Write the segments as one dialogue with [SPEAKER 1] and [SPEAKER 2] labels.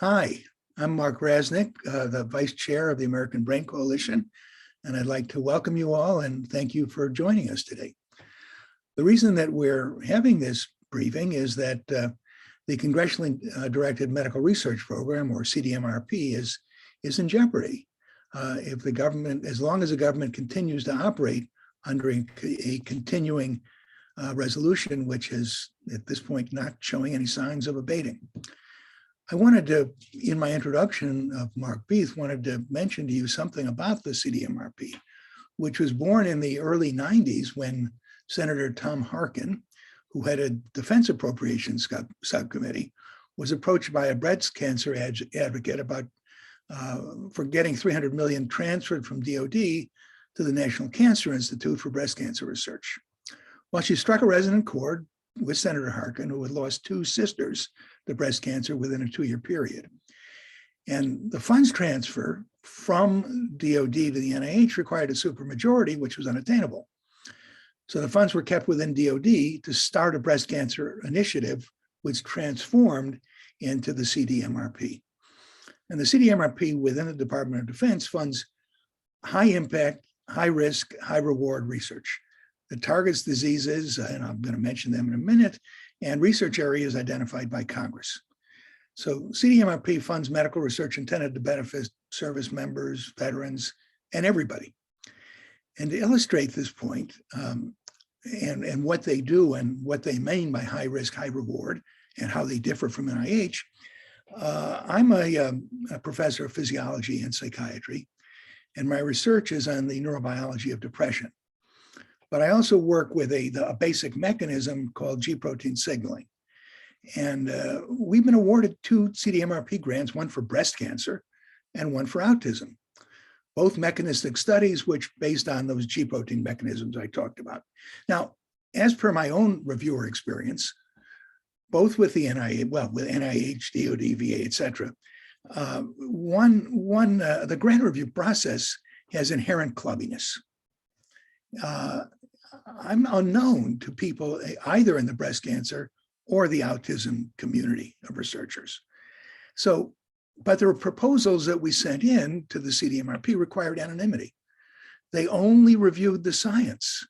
[SPEAKER 1] Hi, I'm Mark Rasnick, the Vice Chair of the American Brain Coalition, and I'd like to welcome you all and thank you for joining us today. The reason that we're having this briefing is that the Congressionally Directed Medical Research Program, or CDMRP, is in jeopardy. If the government, as long as the government continues to operate under a continuing resolution, which is at this point not showing any signs of abating. I wanted to, in my introduction of Mark Beath, wanted to mention to you something about the CDMRP, which was born in the early 90s when Senator Tom Harkin, who had a defense appropriations subcommittee, was approached by a breast cancer advocate about for getting $300 million transferred from DOD to the National Cancer Institute for breast cancer research. Well, she struck a resonant chord with Senator Harkin, who had lost two sisters to breast cancer within a 2-year period. And the funds transfer from DOD to the NIH required a supermajority, which was unattainable. So the funds were kept within DOD to start a breast cancer initiative, which transformed into the CDMRP. And the CDMRP within the Department of Defense funds high impact, high risk, high reward research that targets diseases, and I'm going to mention them in a minute, and research areas identified by Congress. So CDMRP funds medical research intended to benefit service members, veterans, and everybody. And to illustrate this point, and what they do and what they mean by high risk, high reward, and how they differ from NIH, I'm a professor of physiology and psychiatry, and my research is on the neurobiology of depression. But I also work with a basic mechanism called G protein signaling. And we've been awarded 2 CDMRP grants, one for breast cancer and one for autism. Both mechanistic studies which based on those G protein mechanisms I talked about. Now, as per my own reviewer experience, both with the NIH, well, with NIH, DOD, VA, et cetera, the grant review process has inherent clubbiness. I'm unknown to people either in the breast cancer or the autism community of researchers. So, but there were proposals that we sent in to the CDMRP required anonymity. They only reviewed the science,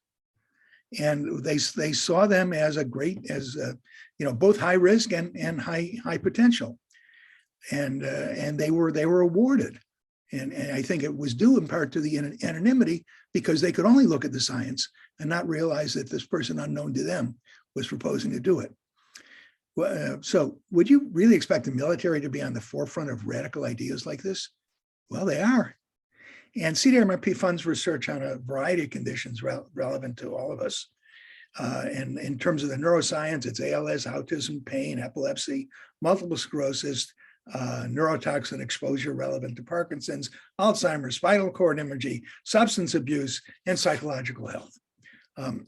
[SPEAKER 1] and they saw them as both high risk and high potential, and they were awarded. And I think it was due in part to the anonymity because they could only look at the science and not realize that this person unknown to them was proposing to do it. So would you really expect the military to be on the forefront of radical ideas like this? Well, they are. And CDMRP funds research on a variety of conditions relevant to all of us. And in terms of the neuroscience, it's ALS, autism, pain, epilepsy, multiple sclerosis, neurotoxin exposure relevant to Parkinson's, Alzheimer's, spinal cord injury, substance abuse, and psychological health.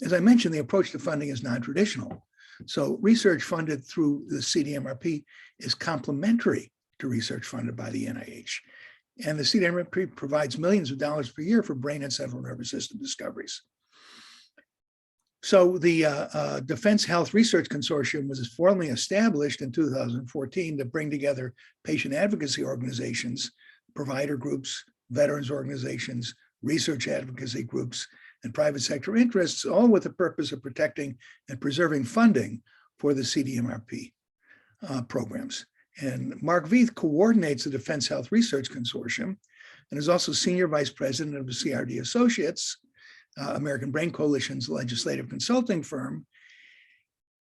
[SPEAKER 1] As I mentioned, the approach to funding is non-traditional. So research funded through the CDMRP is complementary to research funded by the NIH. And the CDMRP provides millions of dollars per year for brain and central nervous system discoveries. So the Defense Health Research Consortium was formally established in 2014 to bring together patient advocacy organizations, provider groups, veterans organizations, research advocacy groups, and private sector interests, all with the purpose of protecting and preserving funding for the CDMRP programs. And Mark Beath coordinates the Defense Health Research Consortium and is also Senior Vice President of the CRD Associates, American Brain Coalition's legislative consulting firm.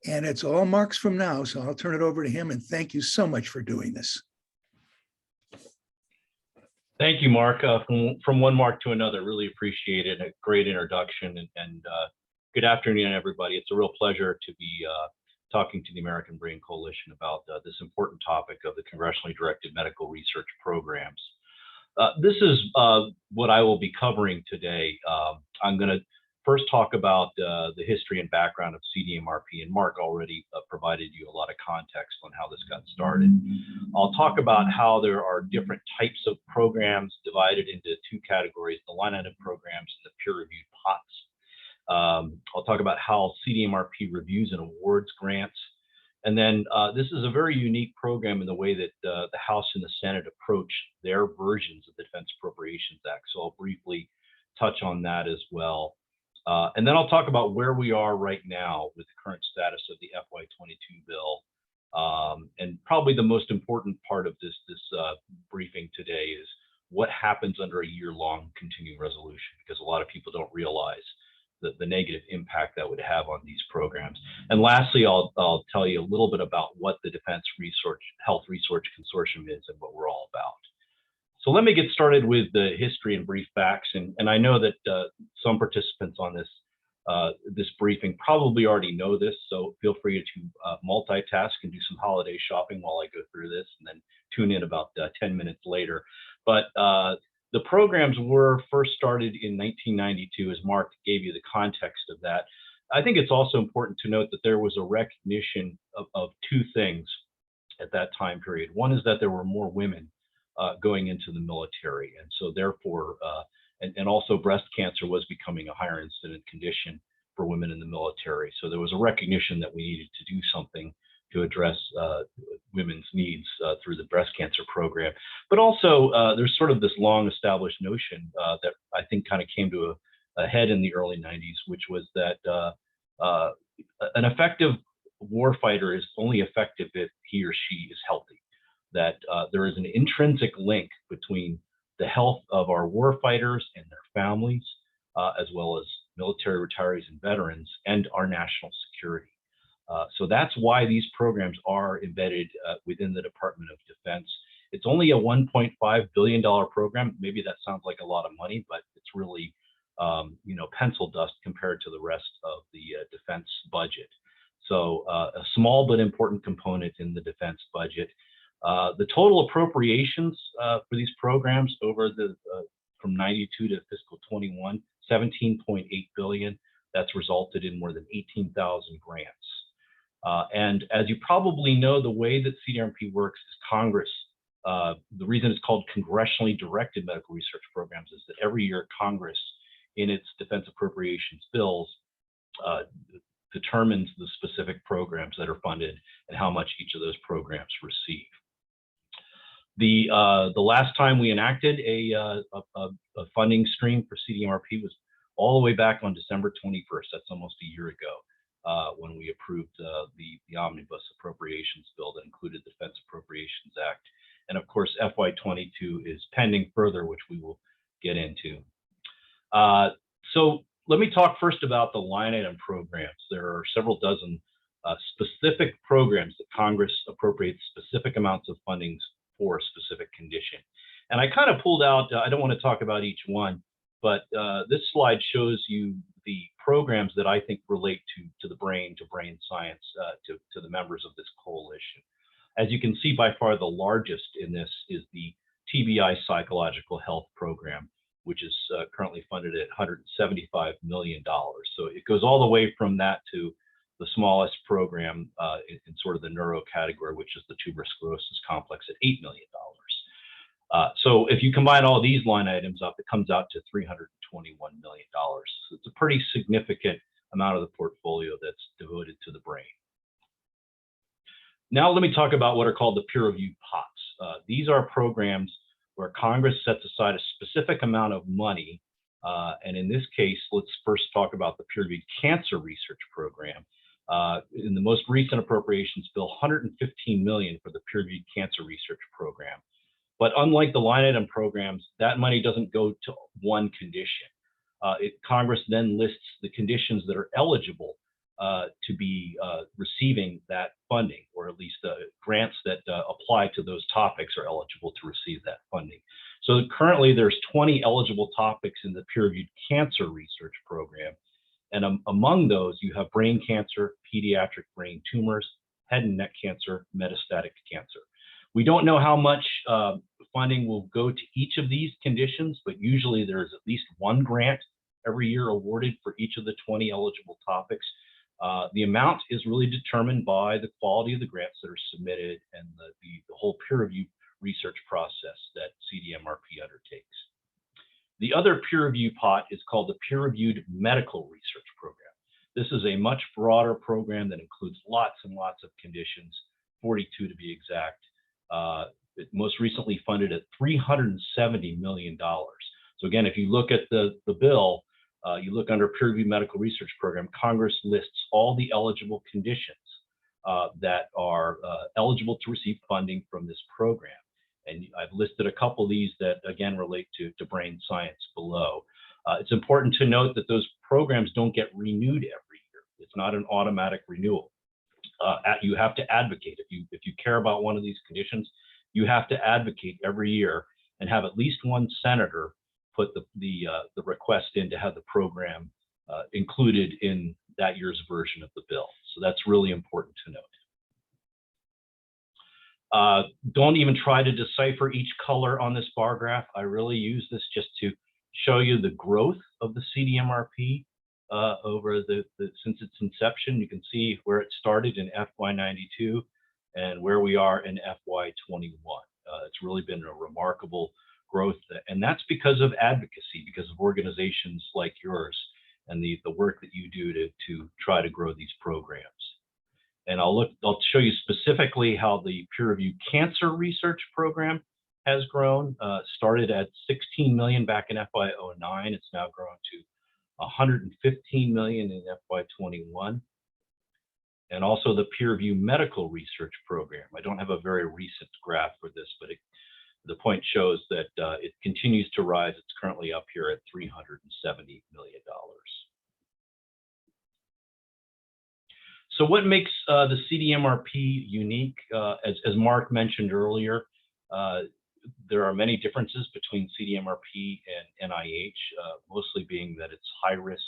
[SPEAKER 1] And it's all Mark's from now, so I'll turn it over to him, and thank you so much for doing this.
[SPEAKER 2] Thank you, Mark. From one Mark to another, really appreciate it. A great introduction, and good afternoon, everybody. It's a real pleasure to be talking to the American Brain Coalition about this important topic of the congressionally directed medical research programs. This is what I will be covering today. I'm going to first talk about the history and background of CDMRP, and Mark already provided you a lot of context on how this got started. I'll talk about how there are different types of programs divided into 2 categories, the line item programs and the peer-reviewed POTS. I'll talk about how CDMRP reviews and awards grants, And then this is a very unique program in the way that the House and the Senate approach their versions of the Defense Appropriations Act. So I'll briefly touch on that as well. And then I'll talk about where we are right now with the current status of the FY22 bill. And probably the most important part of this briefing today is what happens under a year-long continuing resolution, because a lot of people don't realize the negative impact that would have on these programs. And lastly, I'll tell you a little bit about what the Defense Health Research Consortium is and what we're all about. So let me get started with the history and brief facts. And I know that some participants on this briefing probably already know this, so feel free to multitask and do some holiday shopping while I go through this, and then tune in about 10 minutes later. But the programs were first started in 1992, as Mark gave you the context of that. I think it's also important to note that there was a recognition of two things at that time period. One is that there were more women going into the military, and so therefore, and also breast cancer was becoming a higher incident condition for women in the military. So there was a recognition that we needed to do something to address women's needs through the breast cancer program. But also, there's sort of this long established notion that I think kind of came to a head in the early 90s, which was that an effective warfighter is only effective if he or she is healthy. That there is an intrinsic link between the health of our warfighters and their families, as well as military retirees and veterans, and our national security. So that's why these programs are embedded within the Department of Defense. It's only a $1.5 billion program. Maybe that sounds like a lot of money, but it's really, pencil dust compared to the rest of the defense budget. So a small but important component in the defense budget. The total appropriations for these programs over from 92 to fiscal 21, 17.8 billion. That's resulted in more than 18,000 grants. And as you probably know, the way that CDMRP works is Congress. The reason it's called congressionally directed medical research programs is that every year Congress, in its defense appropriations bills, determines the specific programs that are funded and how much each of those programs receive. The last time we enacted a funding stream for CDMRP was all the way back on December 21st. That's almost a year ago, when we approved the omnibus appropriations bill that included the Defense Appropriations Act. And of course, FY22 is pending further, which we will get into. So let me talk first about the line item programs. There are several dozen specific programs that Congress appropriates specific amounts of funding for a specific condition. And I kind of pulled out, I don't want to talk about each one, but this slide shows you the programs that I think relate to the brain, to brain science, to the members of this coalition. As you can see, by far the largest in this is the TBI Psychological Health Program, which is currently funded at $175 million. So it goes all the way from that to the smallest program in sort of the neuro category, which is the tuberous sclerosis complex at $8 million. So if you combine all these line items up, it comes out to $321 million. So it's a pretty significant amount of the portfolio that's devoted to the brain. Now let me talk about what are called the peer-reviewed pots. These are programs where Congress sets aside a specific amount of money. And in this case, let's first talk about the peer-reviewed cancer research program. In the most recent appropriations bill, $115 million for the peer-reviewed cancer research program. But unlike the line item programs, that money doesn't go to one condition. Congress then lists the conditions that are eligible to be receiving that funding, or at least grants that apply to those topics are eligible to receive that funding. So currently there's 20 eligible topics in the peer-reviewed cancer research program. And among those, you have brain cancer, pediatric brain tumors, head and neck cancer, metastatic cancer. We don't know how much funding will go to each of these conditions, but usually there's at least one grant every year awarded for each of the 20 eligible topics. The amount is really determined by the quality of the grants that are submitted and the whole peer review research process that CDMRP undertakes. The other peer review pot is called the peer reviewed medical research program. This is a much broader program that includes lots and lots of conditions, 42 to be exact. It most recently funded at $370 million. So again, if you look at the bill, you look under peer reviewed medical research program, Congress lists all the eligible conditions that are eligible to receive funding from this program. And I've listed a couple of these that, again, relate to brain science below. It's important to note that those programs don't get renewed every year. It's not an automatic renewal. You have to advocate. If you care about one of these conditions, you have to advocate every year and have at least one senator put the request in to have the program included in that year's version of the bill. So that's really important to note. Don't even try to decipher each color on this bar graph. I really use this just to show you the growth of the CDMRP over since its inception. You can see where it started in FY92 and where we are in FY21. It's really been a remarkable growth, and that's because of advocacy, because of organizations like yours and the work that you do to try to grow these programs. And I'll show you specifically how the peer-reviewed cancer research program has grown. Started at 16 million back in FY09. It's now grown to 115 million in FY21. And also the peer-reviewed medical research program. I don't have a very recent graph for this, but the point shows that it continues to rise. It's currently up here at $370 million. So what makes the CDMRP unique? As Mark mentioned earlier, there are many differences between CDMRP and NIH, mostly being that it's high risk,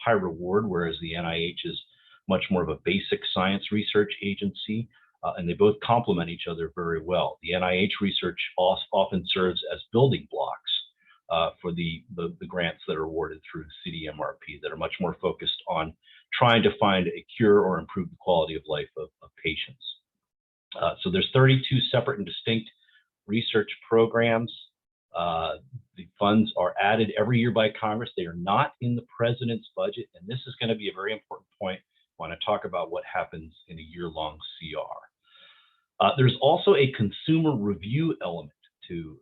[SPEAKER 2] high reward, whereas the NIH is much more of a basic science research agency, and they both complement each other very well. The NIH research often serves as building blocks for the grants that are awarded through CDMRP that are much more focused on trying to find a cure or improve the quality of life of patients. So there's 32 separate and distinct research programs. The funds are added every year by Congress. They are not in the president's budget, and this is going to be a very important point when I talk about what happens in a year-long CR. There's also a consumer review element to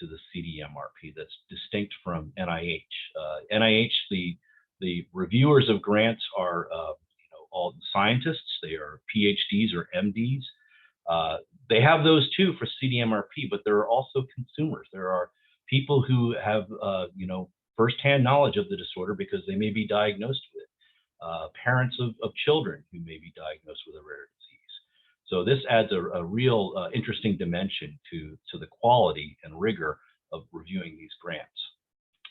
[SPEAKER 2] the CDMRP that's distinct from NIH. NIH, the reviewers of grants are all scientists. They are PhDs or MDs. They have those too for CDMRP, but there are also consumers. There are people who have firsthand knowledge of the disorder because they may be diagnosed with it. Parents of children who may be diagnosed with a rare disease. So this adds a real interesting dimension to the quality and rigor of reviewing these grants.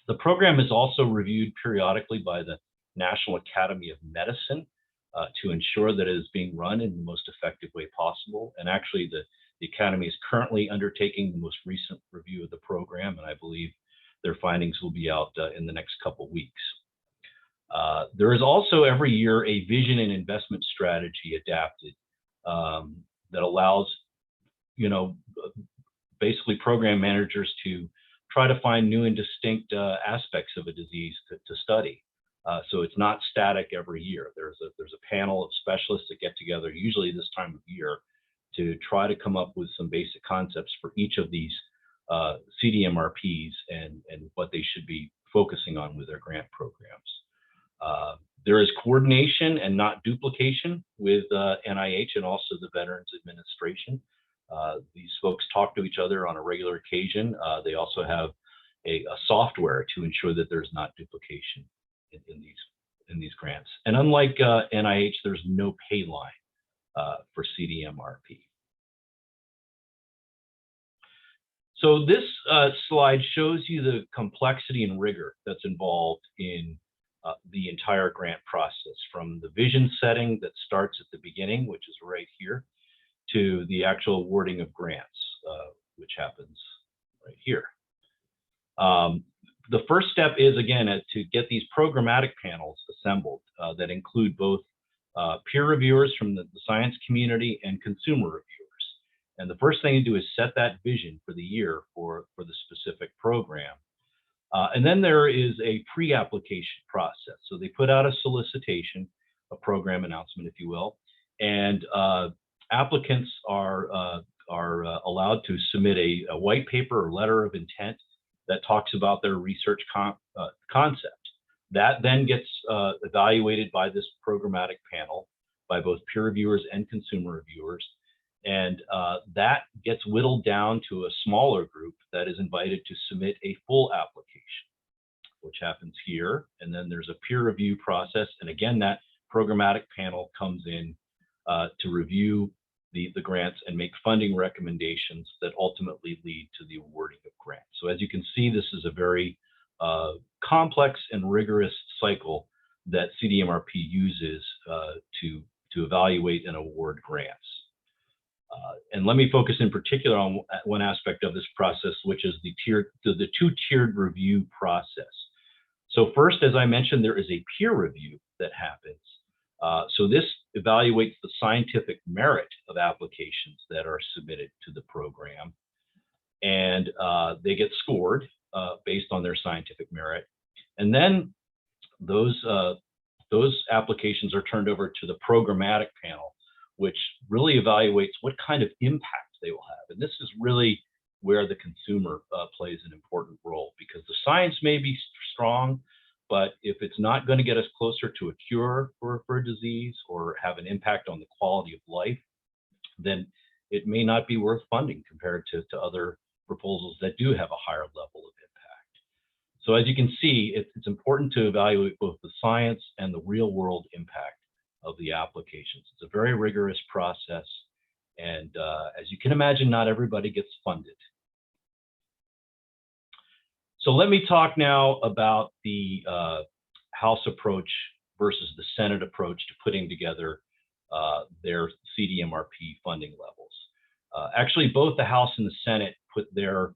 [SPEAKER 2] The program is also reviewed periodically by the National Academy of Medicine to ensure that it is being run in the most effective way possible. And actually, the Academy is currently undertaking the most recent review of the program, and I believe their findings will be out in the next couple weeks. There is also every year a vision and investment strategy adapted that allows, basically program managers to try to find new and distinct aspects of a disease to study. So it's not static every year. There's a panel of specialists that get together, usually this time of year, to try to come up with some basic concepts for each of these CDMRPs and what they should be focusing on with their grant programs. There is coordination and not duplication with NIH and also the Veterans Administration. These folks talk to each other on a regular occasion. They also have a software to ensure that there's not duplication in these grants. And unlike NIH, there's no pay line for CDMRP. So this slide shows you the complexity and rigor that's involved in the entire grant process, from the vision setting that starts at the beginning, which is right here, to the actual awarding of grants, which happens right here. The first step is, again, to get these programmatic panels assembled that include both peer reviewers from the science community and consumer reviewers. And the first thing to do is set that vision for the year for the specific program. And then there is a pre-application process. So they put out a solicitation program announcement, if you will. And applicants are allowed to submit a white paper or letter of intent that talks about their research concept. That then gets evaluated by this programmatic panel by both peer reviewers and consumer reviewers. And that gets whittled down to a smaller group that is invited to submit a full application, which happens here. And then there's a peer review process. And again, that programmatic panel comes in to review the grants and make funding recommendations that ultimately lead to the awarding of grants. So as you can see, this is a very complex and rigorous cycle that CDMRP uses to evaluate and award grants. And let me focus in particular on one aspect of this process, which is the two-tiered review process. So first, as I mentioned, there is a peer review that happens. So this evaluates the scientific merit of applications that are submitted to the program, and they get scored based on their scientific merit. And then those applications are turned over to the programmatic panel, which really evaluates what kind of impact they will have. And this is really where the consumer plays an important role, because the science may be strong, but if it's not going to get us closer to a cure for a disease or have an impact on the quality of life, then it may not be worth funding compared to other proposals that do have a higher level of impact. So as you can see, it's important to evaluate both the science and the real world impact of the applications. It's a very rigorous process. And as you can imagine, not everybody gets funded. So let me talk now about the House approach versus the Senate approach to putting together their CDMRP funding levels. Actually, both the House and the Senate put their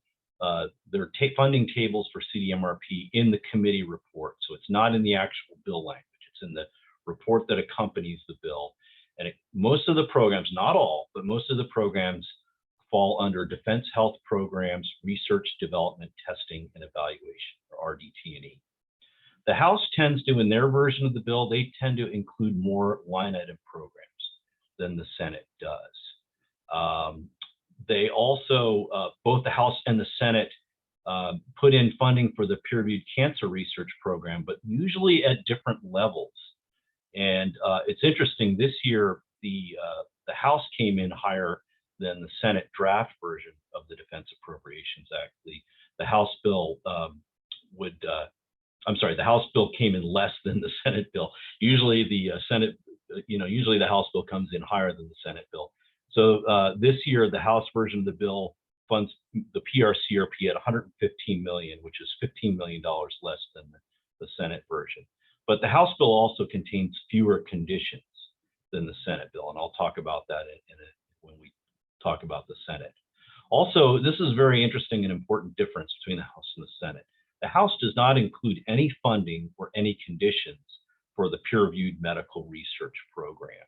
[SPEAKER 2] funding tables for CDMRP in the committee report. So it's not in the actual bill language, it's in the report that accompanies the bill. And most of the programs, not all, but most of the programs fall under Defense Health Programs, Research, Development, Testing, and Evaluation, or RDT&E. The House tends to, in their version of the bill, they tend to include more line item programs than the Senate does. They also, both the House and the Senate, put in funding for the peer-reviewed cancer research program, but usually at different levels. And it's interesting, this year, the House came in higher than the Senate draft version of the Defense Appropriations Act. The House bill the House bill came in less than the Senate bill. Usually the usually the House bill comes in higher than the Senate bill. So this year, the House version of the bill funds the PRCRP at $115 million, which is $15 million less than the Senate version. But the House bill also contains fewer conditions than the Senate bill, and I'll talk about that when we talk about the Senate. Also, this is a very interesting and important difference between the House and the Senate. The House does not include any funding or any conditions for the peer-reviewed medical research program.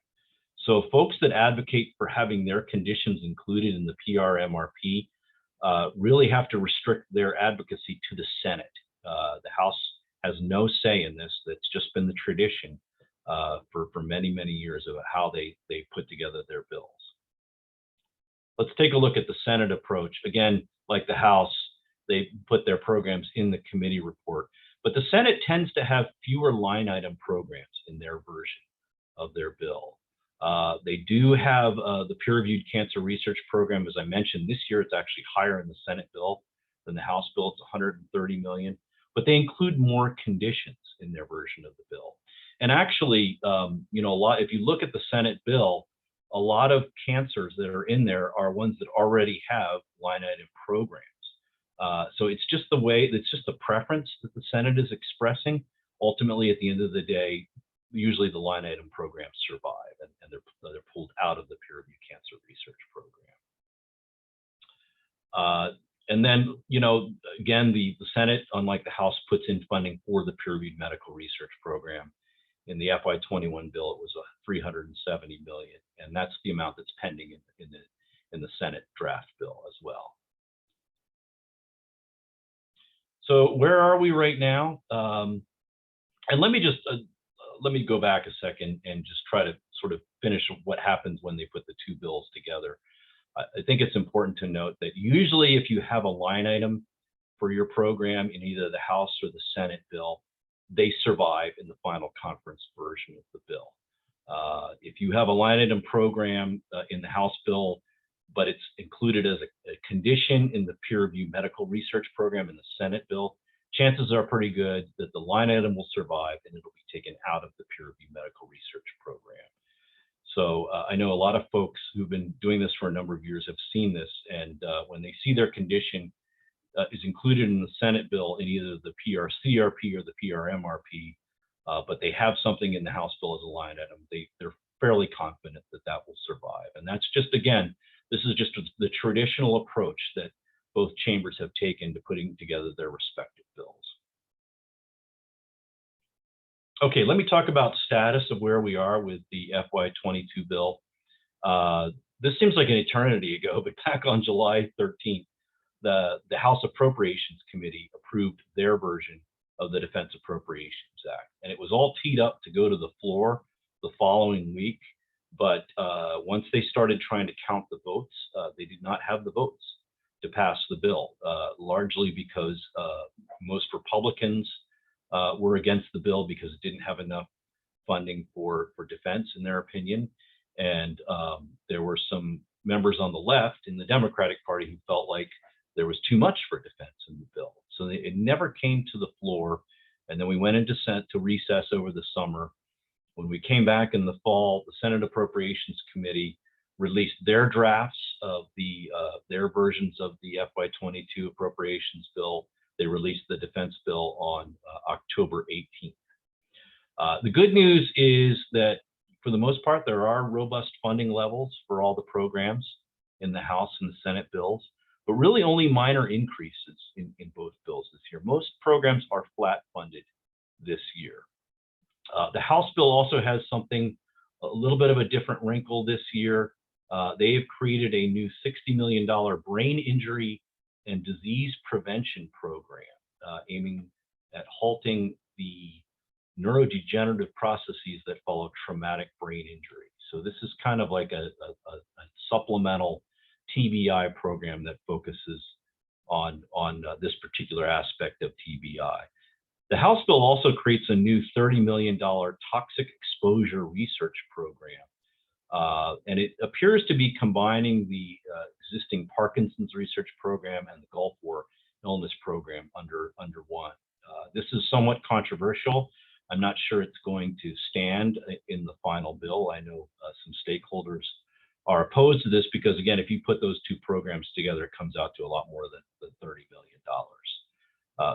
[SPEAKER 2] So folks that advocate for having their conditions included in the PRMRP really have to restrict their advocacy to the Senate. The House has no say in this. That's just been the tradition for many, many years of how they put together their bills. Let's take a look at the Senate approach. Again, like the House, they put their programs in the committee report, but the Senate tends to have fewer line item programs in their version of thetheir bill. They do have the peer-reviewed cancer research program. As I mentioned, this year it's actually higher in the Senate bill than the House bill. It's $130 million, but they include more conditions in their version of the bill. And actually, if you look at the Senate bill, a lot of cancers that are in there are ones that already have line item programs. So it's just the preference that the Senate is expressing. Ultimately, at the end of the day, usually the line item programs survive and they're pulled out of the peer-reviewed cancer research program. And then, again, the Senate, unlike the House, puts in funding for the peer-reviewed medical research program. In the FY21 bill, it was $370 million, and that's the amount that's pending in the Senate draft bill as well. So where are we right now? And let me just let me go back a second and just try to sort of finish what happens when they put the two bills together. I think it's important to note that usually if you have a line item for your program in either the House or the Senate bill, they survive in the final conference version of the bill. If you have a line item program in the House bill, but it's included as a condition in the peer review medical research program in the Senate bill, chances are pretty good that the line item will survive and it'll be taken out of the peer review medical research program. So I know a lot of folks who've been doing this for a number of years have seen this, and when they see their condition is included in the Senate bill in either the PRCRP or the PRMRP, but they have something in the House bill as a line item, they're fairly confident that that will survive. And that's just, again, this is just the traditional approach that both chambers have taken to putting together their respective bills. Okay, let me talk about status of where we are with the FY22 bill. This seems like an eternity ago, but back on July 13th, the House Appropriations Committee approved their version of the Defense Appropriations Act. And it was all teed up to go to the floor the following week. But once they started trying to count the votes, they did not have the votes to pass the bill, largely because most Republicans were against the bill because it didn't have enough funding for defense, in their opinion. And there were some members on the left in the Democratic Party who felt like there was too much for defense in the bill. So it never came to the floor. And then we went into Senate to recess over the summer. When we came back in the fall, the Senate Appropriations Committee released their drafts of their versions of the FY22 appropriations bill. They released the defense bill on October 18th. The good news is that for the most part, there are robust funding levels for all the programs in the House and the Senate bills, but really only minor increases in both bills this year. Most programs are flat funded this year. The House bill also has something, a little bit of a different wrinkle this year. They have created a new $60 million brain injury and disease prevention program, aiming at halting the neurodegenerative processes that follow traumatic brain injury. So this is kind of like a supplemental TBI program that focuses on this particular aspect of TBI. The House bill also creates a new $30 million toxic exposure research program. And it appears to be combining the existing Parkinson's research program and the Gulf War illness program under one. This is somewhat controversial. I'm not sure it's going to stand in the final bill. I know some stakeholders are opposed to this because, again, if you put those two programs together, it comes out to a lot more than $30 million.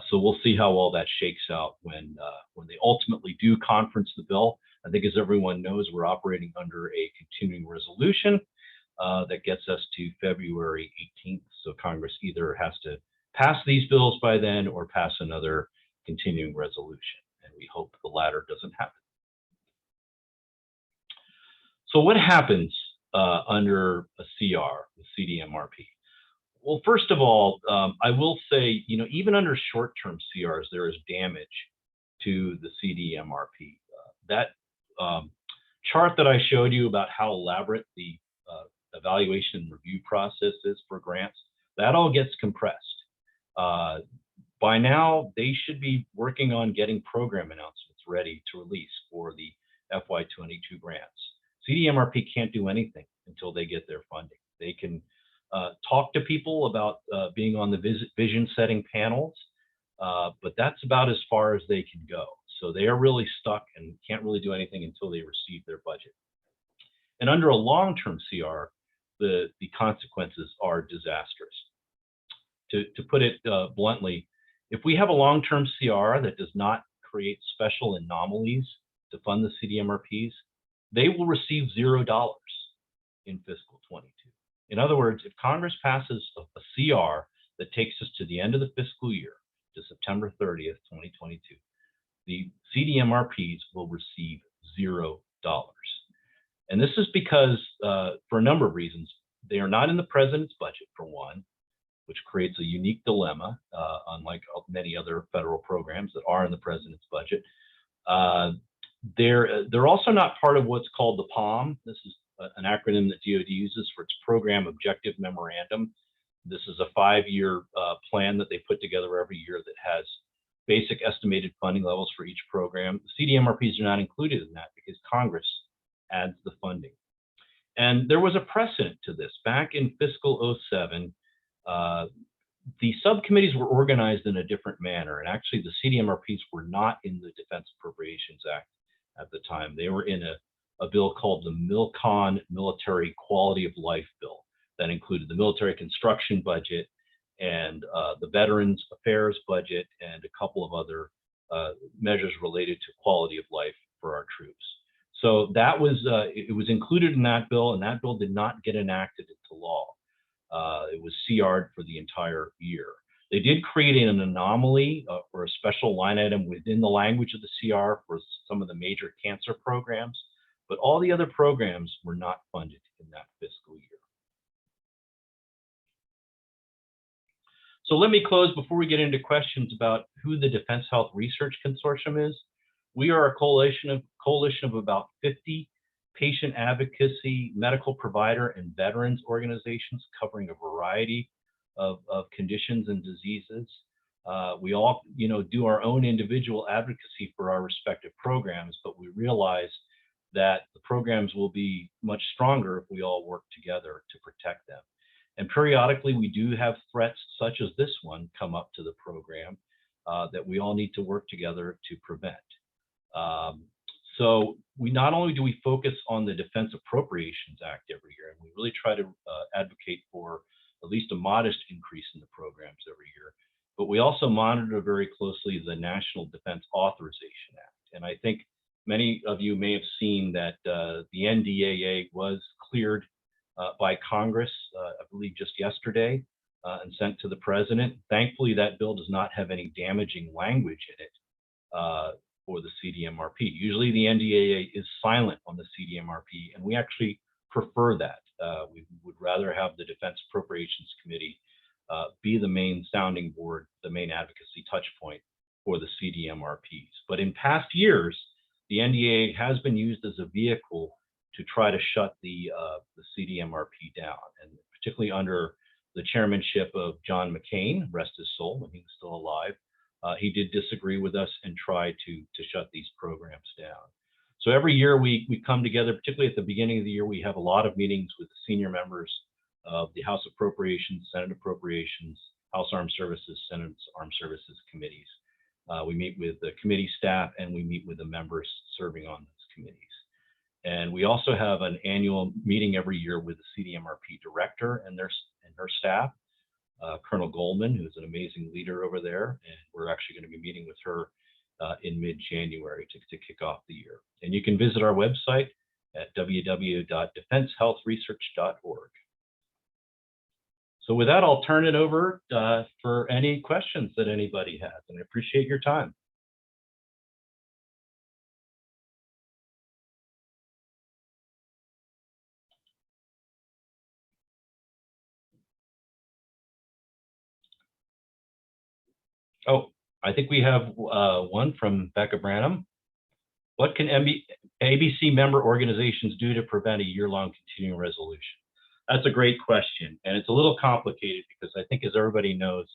[SPEAKER 2] So we'll see how all that shakes out when they ultimately do conference the bill. I think, as everyone knows, we're operating under a continuing resolution that gets us to February 18th. So Congress either has to pass these bills by then or pass another continuing resolution. And we hope the latter doesn't happen. So what happens under a CR, the CDMRP? Well, first of all, I will say, even under short-term CRs, there is damage to the CDMRP. That chart that I showed you about how elaborate the evaluation and review process is for grants, that all gets compressed. By now, they should be working on getting program announcements ready to release for the FY22 grants. CDMRP can't do anything until they get their funding. They can talk to people about being on the vision setting panels, but that's about as far as they can go. So they are really stuck and can't really do anything until they receive their budget. And under a long-term CR, the consequences are disastrous. To put it bluntly, if we have a long-term CR that does not create special anomalies to fund the CDMRPs, they will receive $0 in fiscal 22. In other words, if Congress passes a CR that takes us to the end of the fiscal year, to September 30th, 2022, the CDMRPs will receive $0. And this is because, for a number of reasons, they are not in the president's budget, for one, which creates a unique dilemma, unlike many other federal programs that are in the president's budget. They're also not part of what's called the POM. This is an acronym that DoD uses for its Program Objective Memorandum. This is a 5-year plan that they put together every year that has basic estimated funding levels for each program. The CDMRPs are not included in that because Congress adds the funding. And there was a precedent to this. Back in fiscal 07, the subcommittees were organized in a different manner. And actually, the CDMRPs were not in the Defense Appropriations Act at the time. They were in a bill called the MILCON Military Quality of Life Bill that included the military construction budget and the Veterans Affairs budget and a couple of other measures related to quality of life for our troops. So that was, it was included in that bill, and that bill did not get enacted into law. It was CR'd for the entire year. They did create an anomaly for a special line item within the language of the CR for some of the major cancer programs, but all the other programs were not funded in that fiscal year. So let me close before we get into questions about who the Defense Health Research Consortium is. We are a coalition of about 50 patient advocacy, medical provider, and veterans organizations covering a variety of conditions and diseases. We all, do our own individual advocacy for our respective programs, but we realize that the programs will be much stronger if we all work together to protect them. And periodically, we do have threats such as this one come up to the program that we all need to work together to prevent. So we not only do we focus on the Defense Appropriations Act every year, and we really try to advocate for at least a modest increase in the programs every year, but we also monitor very closely the National Defense Authorization Act. And I think many of you may have seen that the NDAA was cleared by Congress, I believe just yesterday, and sent to the president. Thankfully, that bill does not have any damaging language in it for the CDMRP. Usually the NDAA is silent on the CDMRP, and we actually prefer that. We would rather have the Defense Appropriations Committee be the main sounding board, the main advocacy touch point for the CDMRPs. But in past years, the NDAA has been used as a vehicle to try to shut the CDMRP down, and particularly under the chairmanship of John McCain, rest his soul, when he was still alive. He did disagree with us and try to shut these programs down. So every year we come together, particularly at the beginning of the year, we have a lot of meetings with the senior members of the House Appropriations, Senate Appropriations, House Armed Services, Senate Armed Services committees. We meet with the committee staff and we meet with the members serving on those committees. And we also have an annual meeting every year with the CDMRP director and her staff. Colonel Goldman, who's an amazing leader over there, and we're actually going to be meeting with her in mid-January to kick off the year. And you can visit our website at www.defensehealthresearch.org. So with that, I'll turn it over for any questions that anybody has, and I appreciate your time. Oh, I think we have one from Becca Branham. What can ABC member organizations do to prevent a year-long continuing resolution? That's a great question, and it's a little complicated because I think, as everybody knows,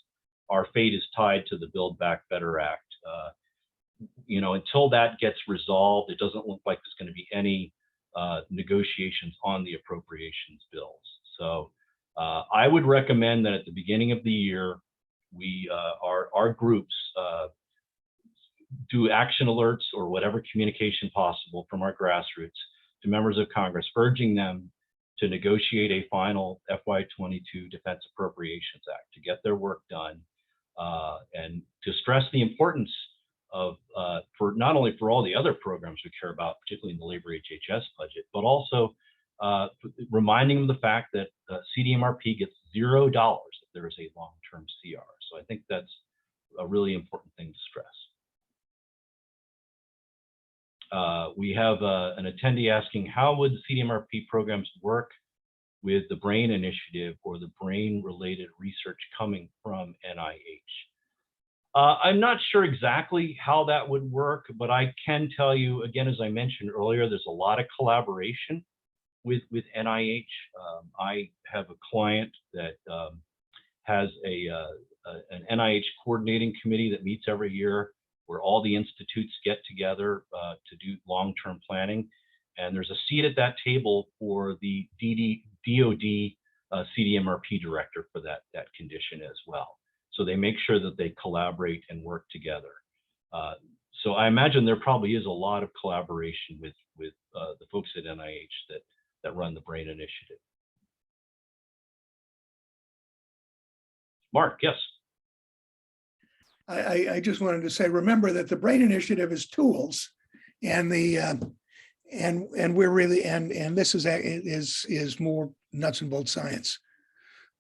[SPEAKER 2] our fate is tied to the Build Back Better Act. Until that gets resolved, it doesn't look like there's going to be any negotiations on the appropriations bills. So I would recommend that at the beginning of the year, our groups do action alerts or whatever communication possible from our grassroots to members of Congress, urging them to negotiate a final FY22 Defense Appropriations Act to get their work done, and to stress the importance of, for not only for all the other programs we care about, particularly in the labor HHS budget, but also reminding them of the fact that CDMRP gets $0 if there is a long-term CR. So I think that's a really important thing to stress. We have an attendee asking, how would the CDMRP programs work with the BRAIN initiative or the BRAIN-related research coming from NIH? I'm not sure exactly how that would work, but I can tell you, again, as I mentioned earlier, there's a lot of collaboration with NIH. I have a client that has an NIH coordinating committee that meets every year, where all the institutes get together to do long-term planning. And there's a seat at that table for the DoD CDMRP director for that condition as well. So they make sure that they collaborate and work together. So I imagine there probably is a lot of collaboration with the folks at NIH that run the BRAIN initiative. Mark, yes.
[SPEAKER 1] I just wanted to say, remember that the BRAIN initiative is tools, and the and we're really and this is more nuts and bolts science,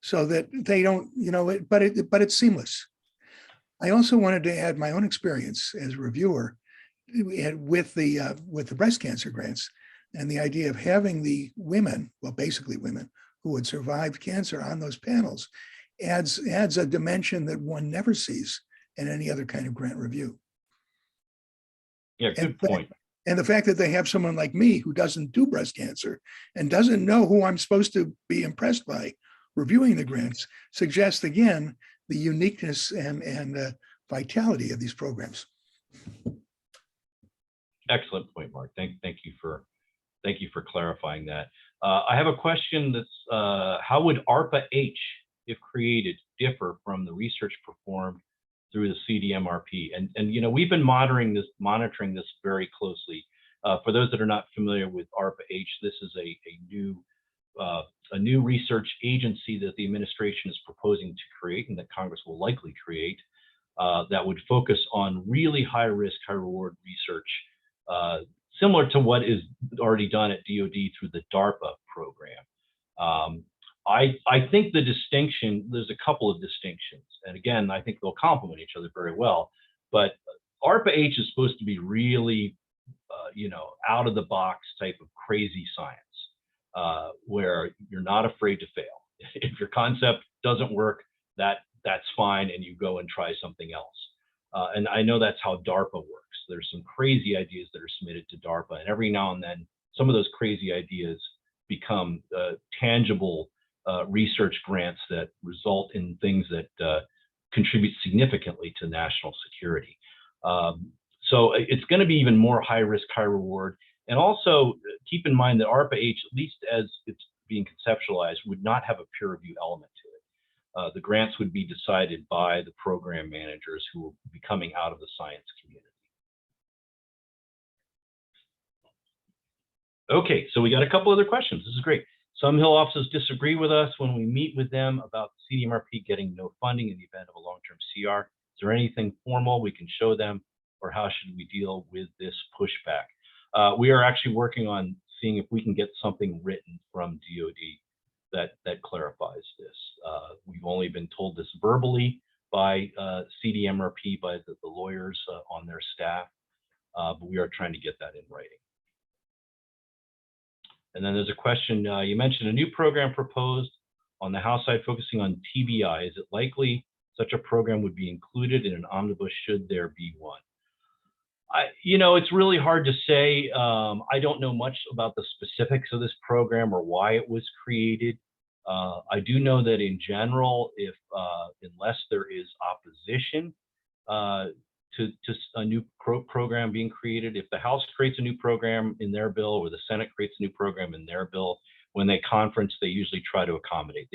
[SPEAKER 1] so that they don't, but it's seamless. I also wanted to add my own experience as a reviewer with the breast cancer grants, and the idea of having the women, well, basically women who had survived cancer on those panels, adds a dimension that one never sees in any other kind of grant review.
[SPEAKER 2] Yeah, good point.
[SPEAKER 1] And the fact that they have someone like me who doesn't do breast cancer and doesn't know who I'm supposed to be impressed by reviewing the grants suggests, again, the uniqueness and vitality of these programs.
[SPEAKER 2] Excellent point, Mark. Thank you for clarifying that. I have a question that's how would ARPA-H, if created, differ from the research performed through the CDMRP? And we've been monitoring this very closely. For those that are not familiar with ARPA-H, this is a new research agency that the administration is proposing to create, and that Congress will likely create, that would focus on really high risk, high reward research, similar to what is already done at DoD through the DARPA program. I think the distinction, there's a couple of distinctions, and again, I think they'll complement each other very well, but ARPA-H is supposed to be really, out of the box type of crazy science, where you're not afraid to fail. If your concept doesn't work, that's fine, and you go and try something else. And I know that's how DARPA works. There's some crazy ideas that are submitted to DARPA, and every now and then, some of those crazy ideas become tangible research grants that result in things that contribute significantly to national security. So it's going to be even more high risk, high reward. And also keep in mind that ARPA-H, at least as it's being conceptualized, would not have a peer review element to it. The grants would be decided by the program managers who will be coming out of the science community. Okay, so we got a couple other questions. This is great. Some Hill offices disagree with us when we meet with them about CDMRP getting no funding in the event of a long-term CR. Is there anything formal we can show them, or how should we deal with this pushback? We are actually working on seeing if we can get something written from DoD that clarifies this. We've only been told this verbally by CDMRP, by the lawyers on their staff, but we are trying to get that in writing. And then there's a question, you mentioned a new program proposed on the House side focusing on TBI. Is it likely such a program would be included in an omnibus should there be one? It's really hard to say. I don't know much about the specifics of this program or why it was created. I do know that in general, unless there is opposition to a new program being created, if the House creates a new program in their bill or the Senate creates a new program in their bill, when they conference, they usually try to accommodate.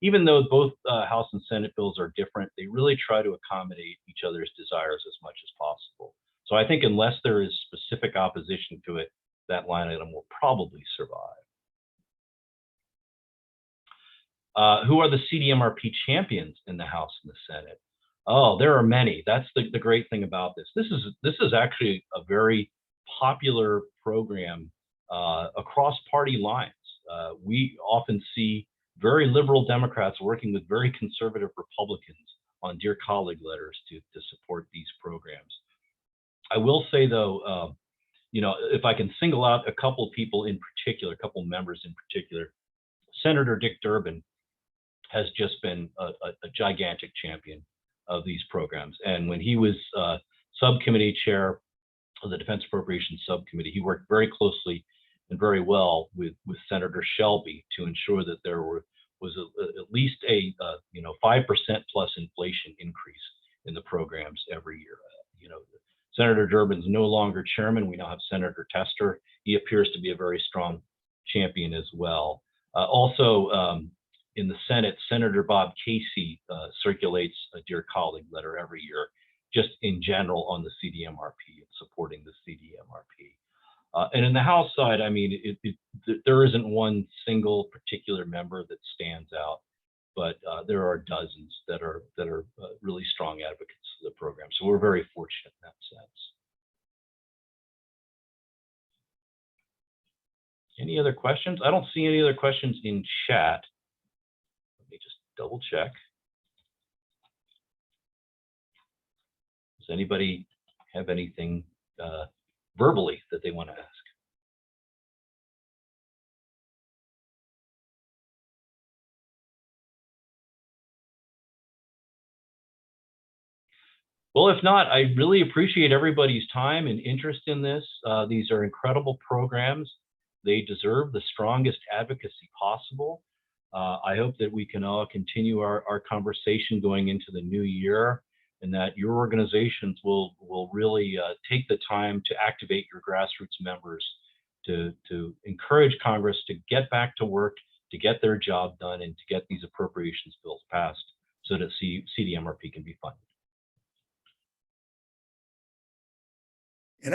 [SPEAKER 2] Even though both House and Senate bills are different, they really try to accommodate each other's desires as much as possible. So I think unless there is specific opposition to it, that line item will probably survive. Who are the CDMRP champions in the House and the Senate? Oh, there are many. That's the great thing about this. This is actually a very popular program across party lines. We often see very liberal Democrats working with very conservative Republicans on Dear Colleague letters to support these programs. I will say though, if I can single out a couple people in particular, a couple members in particular, Senator Dick Durbin has just been a gigantic champion of these programs. And when he was subcommittee chair of the Defense Appropriations Subcommittee, he worked very closely and very well with Senator Shelby to ensure that there was at least a 5% plus inflation increase in the programs every year. Senator Durbin's no longer chairman. We now have Senator Tester. He appears to be a very strong champion as well. Also, in the Senate, Senator Bob Casey circulates a Dear Colleague letter every year, just in general on the CDMRP and supporting the CDMRP. And in the House side, I mean, there isn't one single particular member that stands out, but there are dozens that are really strong advocates of the program. So we're very fortunate in that sense. Any other questions? I don't see any other questions in chat. Let me just double check. Does anybody have anything verbally that they want to ask? Well, if not, I really appreciate everybody's time and interest in this. These are incredible programs. They deserve the strongest advocacy possible. I hope that we can all continue our conversation going into the new year, and that your organizations will really take the time to activate your grassroots members to encourage Congress to get back to work, to get their job done, and to get these appropriations bills passed so that CDMRP can be funded.
[SPEAKER 1] And